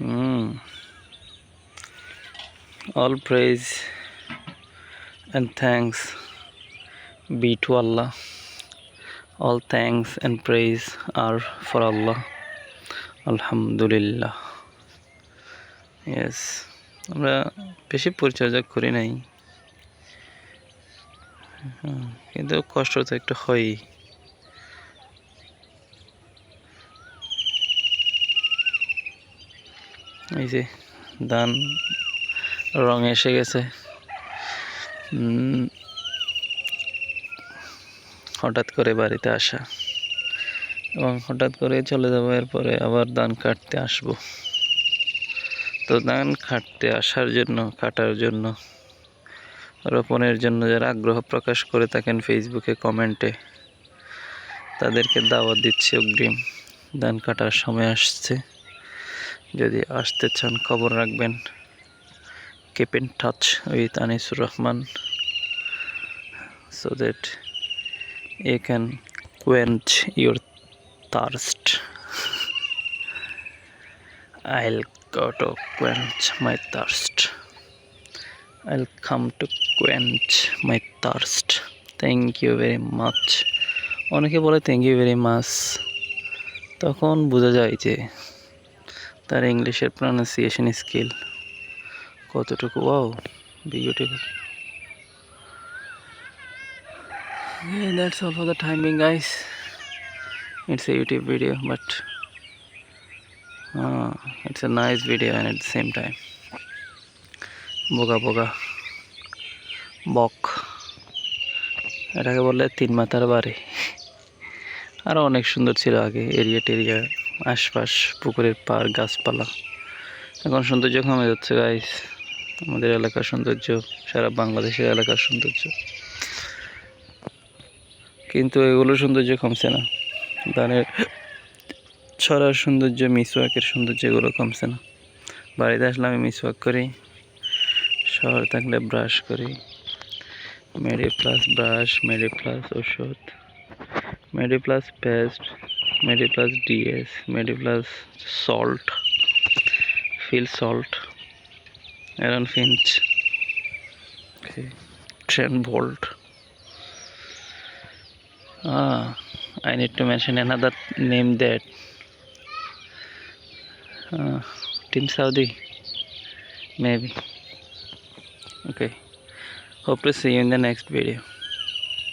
Mm. All praise and thanks be to Allah. All thanks and praise are for Allah. Alhamdulillah. Yes. আমরা বেশি পরিচর্যা করি নাই, কিন্তু কষ্ট তো একটু হয়ই। এই যে ধান রং এসে গেছে। হঠাৎ করে বাড়িতে আসা এবং হঠাৎ করে চলে যাবো, এরপরে আবার ধান কাটতে আসবো। তো ধান কাটতে আসার জন্য, কাটার জন্য, রোপণের জন্য যারা আগ্রহ প্রকাশ করে থাকেন ফেসবুকে কমেন্টে, তাদেরকে দাওয়াত দিচ্ছি অগ্রিম। ধান কাটার সময় আসছে, যদি আসতে চান খবর রাখবেন। Keep in touch with Anisur Rahman so that you can quench your thirst. I'll go to quench my thirst. I'll come to quench my thirst. Thank you very much. অনেকে বলে থ্যাংক ইউ ভেরি মাচ, তখন বোঝা যায় যে তার ইংলিশের pronunciation skill কতটুকু। Wow, beautiful. Yeah, that's all for the time being, guys. It's a YouTube video, but it's a nice video, and at the same time boga boga বক, এটাকে বললে 3 মাথার বাড়ি। আরও অনেক সুন্দর ছিল আগে এরিয়া টেরিয়া, আশপাশ, পুকুরের পাড়, গাছপালা। এখন সৌন্দর্য কমে যাচ্ছে গাইস। আমাদের এলাকার সৌন্দর্য, সারা বাংলাদেশের এলাকার সৌন্দর্য, কিন্তু এগুলো সৌন্দর্য কমছে না। ধানের ছড়ার সৌন্দর্য, মিসওয়াকের সৌন্দর্য, এগুলো কমছে না। বাড়িতে আসলে আমি মিসওয়াক করি, শহর থাকলে ব্রাশ করি। মেডি প্লাস ব্রাশ, মেডি প্লাস ওষুধ, medi plus paste, medi plus DS, medi plus salt, fill salt, Aaron Finch, Trent Boult. I need to mention another name, that Team Saudi, maybe. Okay, hope to see you in the next video.